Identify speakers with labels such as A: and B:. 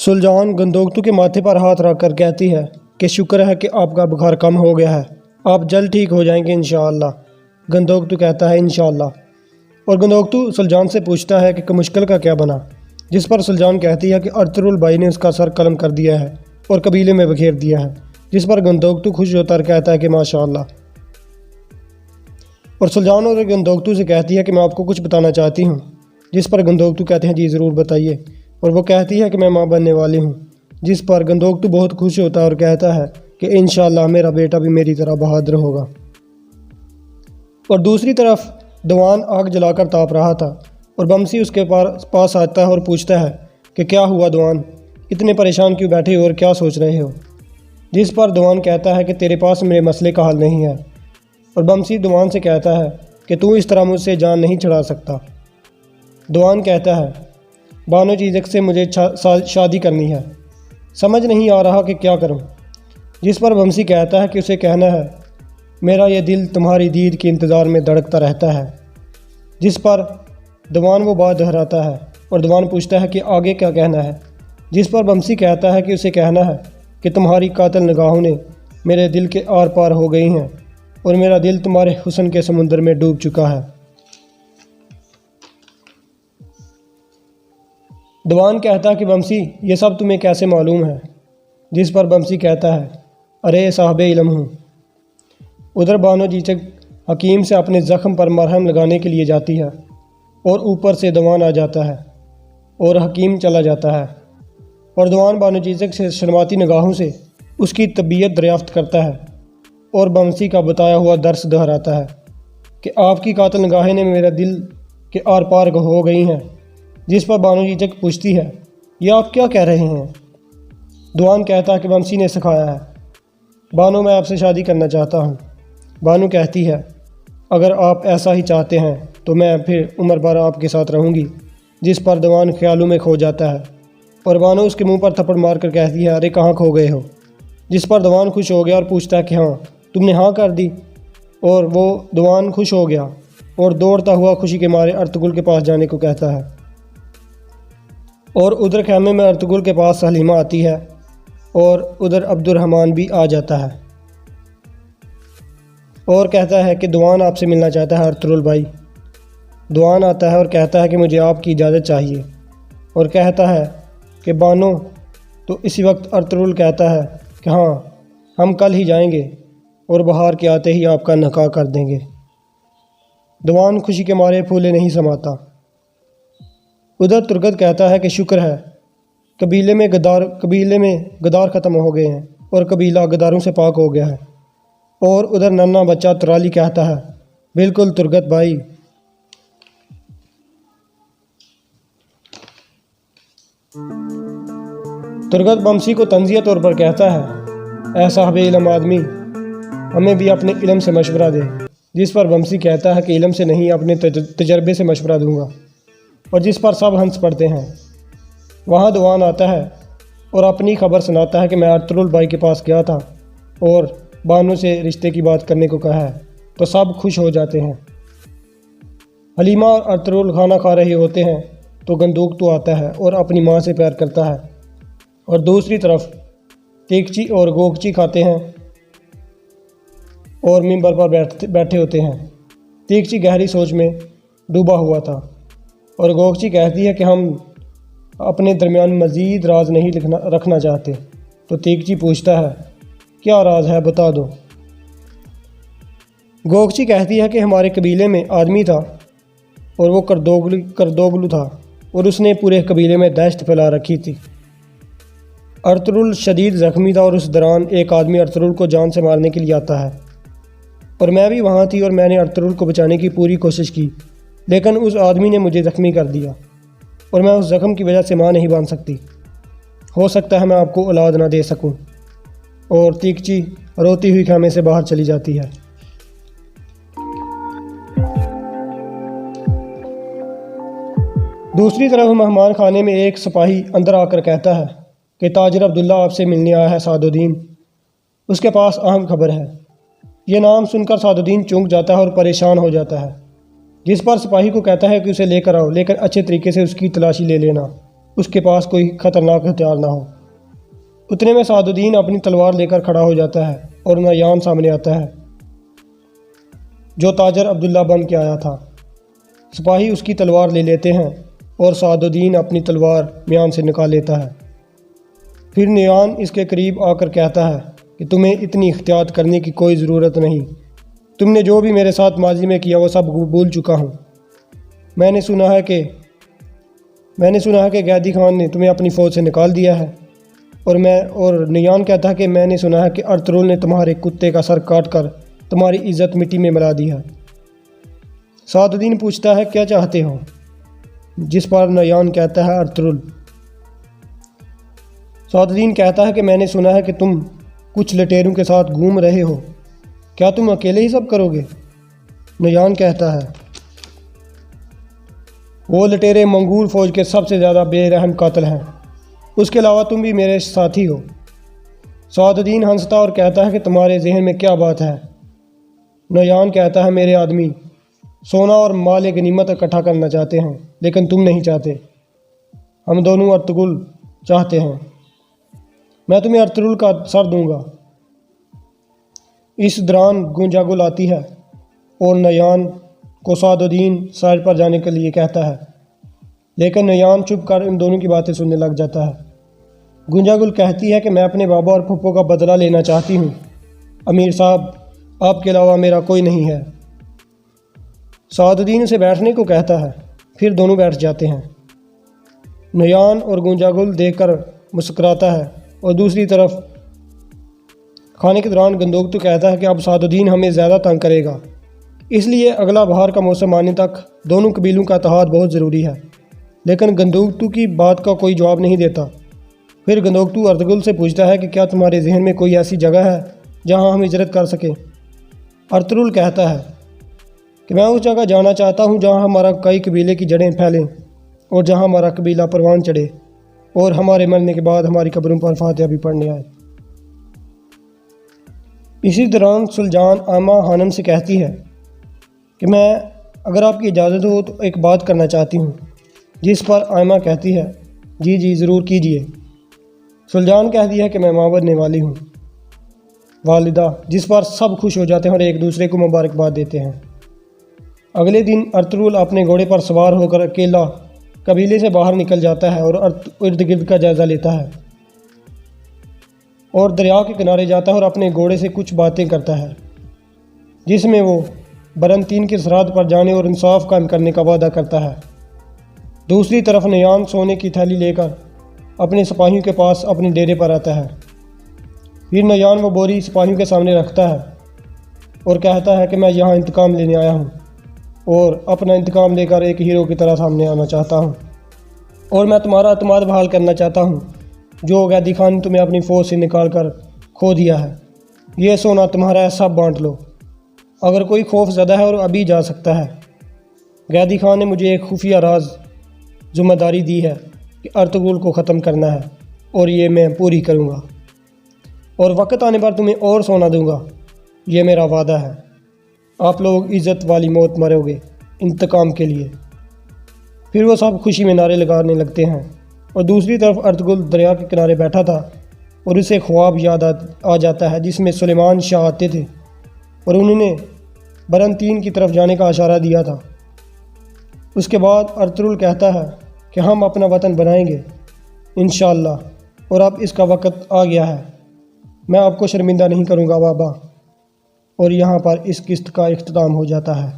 A: सुलझान गंदोगतू के माथे पर हाथ रख कर कहती है कि शुक्र है कि आपका बुखार कम हो गया है, आप जल्द ठीक हो जाएंगे इंशाअल्लाह। गंदोगतू कहता है इंशाअल्लाह। और गंदोगतू सुलझान से पूछता है कि मुश्किल का क्या बना, जिस पर सुलझान कहती है कि अर्तुगरुल भाई ने उसका सर कलम कर दिया है और कबीले में बखेर दिया है, जिस पर गंदोगतू खुश होता कहता है कि माशाअल्लाह। और सुलझान और गंदोगतू से कहती है कि मैं आपको कुछ बताना चाहती हूँ, जिस पर गंदोगतू कहते हैं जी ज़रूर बताइए। और वो कहती है कि मैं माँ बनने वाली हूँ, जिस पर गंदोगतू बहुत खुश होता है और कहता है कि इंशाअल्लाह मेरा बेटा भी मेरी तरह बहादुर होगा। और दूसरी तरफ दीवान आग जलाकर ताप रहा था और बमसी उसके पास आता है और पूछता है कि क्या हुआ दीवान, इतने परेशान क्यों बैठे हो और क्या सोच रहे हो। जिस पर दीवान कहता है कि तेरे पास मेरे मसले का हल नहीं है। और बमसी दीवान से कहता है कि तू इस तरह मुझसे जान नहीं छुड़ा सकता। दीवान कहता है बानो चीज़क से मुझे शादी करनी है, समझ नहीं आ रहा कि क्या करूं। जिस पर बमसी कहता है कि उसे कहना है मेरा ये दिल तुम्हारी दीद के इंतज़ार में धड़कता रहता है। जिस पर दीवान वो बात दोहराता है और दीवान पूछता है कि आगे क्या कहना है। जिस पर बमसी कहता है कि उसे कहना है कि तुम्हारी कातिल निगाहों ने मेरे दिल के आर पार हो गई हैं और मेरा दिल तुम्हारे हुस्न के समुंदर में डूब चुका है। दीवान कहता है कि बमसी ये सब तुम्हें कैसे मालूम है। जिस पर बमसी कहता है अरे साहबे इल्म हूँ। उधर बानो चीज़क हकीम से अपने ज़ख्म पर मरहम लगाने के लिए जाती है और ऊपर से दीवान आ जाता है और हकीम चला जाता है। और दीवान बानो चीज़क से शर्माती निगाहों से उसकी तबीयत दरियाफ्त करता है और बमसी का बताया हुआ दर्स दोहराता है कि आपकी कातिल निगाहें ने मेरा दिल के आर पार हो गई हैं। जिस पर बानो चीज़क पूछती है ये आप क्या कह रहे हैं। दीवान कहता है कि बमसी ने सिखाया है। बानो मैं आपसे शादी करना चाहता हूँ। बानो कहती है अगर आप ऐसा ही चाहते हैं तो मैं फिर उम्र भर आपके साथ रहूँगी। जिस पर दीवान ख्यालों में खो जाता है और बानो उसके मुंह पर थप्पड़ मार कर कहती है अरे कहाँ खो गए हो। जिस पर दीवान खुश हो गया और पूछता है कि हाँ तुमने हाँ कर दी। और वो दीवान खुश हो गया और दौड़ता हुआ खुशी के मारे अर्तुगरुल के पास जाने को कहता है। और उधर खैमे में अर्तुगरुल के पास हलीमा आती है और उधर अब्दुर्रहमान भी आ जाता है और कहता है कि दीवान आपसे मिलना चाहता है अर्तुगरुल भाई। दीवान आता है और कहता है कि मुझे आपकी इजाज़त चाहिए और कहता है कि बानो। तो इसी वक्त अर्तुगरुल कहता है कि हाँ हम कल ही जाएंगे और बाहर के आते ही आपका निकाह कर देंगे। दीवान खुशी के मारे फूले नहीं समाता। उधर तुर्गत कहता है कि शुक्र है कबीले में गदार ख़त्म हो गए हैं और कबीला गदारों से पाक हो गया है। और उधर नन्ना बच्चा तुराली कहता है बिल्कुल तुर्गत भाई। तुर्गत बमसी को तंज़िया तौर पर कहता है ऐसा साहबे इल्म आदमी हमें भी अपने इल्म से मशवरा दे। जिस पर बमसी कहता है कि इल्म से नहीं अपने तजर्बे से मशवरा दूंगा। और जिस पर सब हंस पड़ते हैं। वहाँ दीवान आता है और अपनी खबर सुनाता है कि मैं अर्तुगरुल भाई के पास गया था और बानो से रिश्ते की बात करने को कहा है। तो सब खुश हो जाते हैं। हलीमा और अर्तुगरुल खाना खा रहे होते हैं तो गंदोगतू आता है और अपनी माँ से प्यार करता है। और दूसरी तरफ तेगची और गोगची खाते हैं और मिंबर पर बैठे होते हैं। तेगची गहरी सोच में डूबा हुआ था और गोगची कहती है कि हम अपने दरमियान मज़ीद राज नहीं रखना चाहते। तो तेगची पूछता है क्या राज है बता दो। गोगची कहती है कि हमारे कबीले में आदमी था और वो करदोगलू था और उसने पूरे कबीले में दहशत फैला रखी थी। अर्तुगरुल शदीद ज़ख्मी था और उस दौरान एक आदमी अर्तुगरुल को जान से मारने के लिए आता है और मैं भी वहाँ थी और मैंने अर्तुगरुल को बचाने की पूरी कोशिश की, लेकिन उस आदमी ने मुझे ज़ख्मी कर दिया और मैं उस ज़ख्म की वजह से मां नहीं बन सकती। हो सकता है मैं आपको औलाद ना दे सकूं। और तेगची रोती हुई खामे से बाहर चली जाती है। दूसरी तरफ मेहमान खाने में एक सिपाही अंदर आकर कहता है कि ताजिर अब्दुल्ला आपसे मिलने आया है सादुद्दीन, उसके पास अहम खबर है। यह नाम सुनकर सादुद्दीन चौंक जाता है और परेशान हो जाता है। जिस पर सिपाही को कहता है कि उसे लेकर आओ, लेकिन अच्छे तरीके से उसकी तलाशी ले लेना। اس کے پاس کوئی خطرناک ہتھیار نہ ہو۔ اتنے میں سعد الدین اپنی تلوار لے کر کھڑا ہو جاتا ہے اور نیان سامنے آتا ہے جو تاجر عبداللہ بن کے آیا تھا۔ سپاہی اس کی تلوار لے لیتے ہیں اور سعد الدین اپنی تلوار میان سے نکال لیتا ہے۔ پھر نیان اس کے قریب آ کر کہتا ہے کہ تمہیں اتنی احتیاط کرنے کی کوئی ضرورت نہیں، تم نے جو بھی میرے ساتھ ماضی میں کیا وہ سب بھول چکا ہوں۔ میں نے سنا ہے کہ قیدی خان نے تمہیں اپنی فوج سے نکال دیا ہے، اور نیان کہتا ہے کہ میں نے سنا ہے کہ ارطغرل نے تمہارے کتے کا سر کاٹ کر تمہاری عزت مٹی میں ملا دی ہے۔ سعد الدین پوچھتا ہے کیا چاہتے ہو، جس پر نیان کہتا ہے ارطغرل۔ سعد الدین کہتا ہے کہ میں نے سنا ہے کہ تم کچھ لٹیروں کے ساتھ گھوم رہے ہو، کیا تم اکیلے ہی سب کرو گے؟ نیان کہتا ہے وہ لٹیرے منگول فوج کے سب سے زیادہ بے رحم قاتل ہیں، اس کے علاوہ تم بھی میرے ساتھی ہو۔ سعد الدین ہنستا اور کہتا ہے کہ تمہارے ذہن میں کیا بات ہے؟ نیان کہتا ہے میرے آدمی سونا اور مال غنیمت اکٹھا کرنا چاہتے ہیں، لیکن تم نہیں چاہتے، ہم دونوں ارطغرل چاہتے ہیں، میں تمہیں ارطغرل کا سر دوں گا۔ اس دوران گونجا گل آتی ہے اور نیان کو سعد الدین سائر پر جانے کے لیے کہتا ہے، لیکن نیان چھپ کر ان دونوں کی باتیں سننے لگ جاتا ہے۔ گونجا گل کہتی ہے کہ میں اپنے بابا اور پھپھو کا بدلہ لینا چاہتی ہوں، امیر صاحب آپ کے علاوہ میرا کوئی نہیں ہے۔ سعد الدین اسے بیٹھنے کو کہتا ہے، پھر دونوں بیٹھ جاتے ہیں۔ نیان اور گونجا گل دیکھ کر مسکراتا ہے، اور دوسری طرف کھانے کے دوران گندوکتو کہتا ہے کہ اب سعد الدین ہمیں زیادہ تنگ کرے گا، اس لیے اگلا بہار کا موسم آنے تک دونوں قبیلوں کا اتحاد بہت ضروری ہے۔ لیکن گندوکتو کی بات کا کوئی جواب نہیں دیتا۔ پھر گندوکتو ارطغرل سے پوچھتا ہے کہ کیا تمہارے ذہن میں کوئی ایسی جگہ ہے جہاں ہم ہجرت کر سکیں؟ ارطغرل کہتا ہے کہ میں اس جگہ جانا چاہتا ہوں جہاں ہمارا کئی قبیلے کی جڑیں پھیلیں اور جہاں ہمارا قبیلہ پروان چڑھے اور ہمارے مرنے کے بعد ہماری قبروں پر فاتحہ بھی پڑھنے آئے۔ اسی دوران سلجان عامہ خانم سے کہتی ہے کہ میں اگر آپ کی اجازت ہو تو ایک بات کرنا چاہتی ہوں، جس پر عامہ کہتی ہے جی جی ضرور کیجیے۔ سلجان کہتی ہے کہ میں ماں بننے والی ہوں والدہ، جس پر سب خوش ہو جاتے ہیں اور ایک دوسرے کو مبارکباد دیتے ہیں۔ اگلے دن ارطغرل اپنے گھوڑے پر سوار ہو کر اکیلا قبیلے سے باہر نکل جاتا ہے اور ارد گرد کا جائزہ لیتا ہے اور دریا کے کنارے جاتا ہے اور اپنے گھوڑے سے کچھ باتیں کرتا ہے، جس میں وہ برنتین کی سرحد پر جانے اور انصاف قائم کرنے کا وعدہ کرتا ہے۔ دوسری طرف نیان سونے کی تھیلی لے کر اپنے سپاہیوں کے پاس اپنے ڈیرے پر آتا ہے۔ پھر نیان وہ بوری سپاہیوں کے سامنے رکھتا ہے اور کہتا ہے کہ میں یہاں انتقام لینے آیا ہوں اور اپنا انتقام لے کر ایک ہیرو کی طرح سامنے آنا چاہتا ہوں، اور میں تمہارا اعتماد بحال کرنا چاہتا ہوں جو قیدی خان نے تمہیں اپنی فوج سے نکال کر کھو دیا ہے۔ یہ سونا تمہارا ہے، سب بانٹ لو، اگر کوئی خوف زدہ ہے اور ابھی جا سکتا ہے۔ قیدی خان نے مجھے ایک خفیہ راز ذمہ داری دی ہے کہ ارطغرل کو ختم کرنا ہے، اور یہ میں پوری کروں گا، اور وقت آنے پر تمہیں اور سونا دوں گا، یہ میرا وعدہ ہے۔ آپ لوگ عزت والی موت مرو گے انتقام کے لیے۔ پھر وہ سب خوشی میں نعرے لگانے لگتے ہیں، اور دوسری طرف ارطغرل دریا کے کنارے بیٹھا تھا اور اسے خواب یاد آ جاتا ہے جس میں سلیمان شاہ آتے تھے اور انہوں نے برنتین کی طرف جانے کا اشارہ دیا تھا۔ اس کے بعد ارطغرل کہتا ہے کہ ہم اپنا وطن بنائیں گے انشاءاللہ، اور اب اس کا وقت آ گیا ہے، میں آپ کو شرمندہ نہیں کروں گا بابا۔ اور یہاں پر اس قسط کا اختتام ہو جاتا ہے۔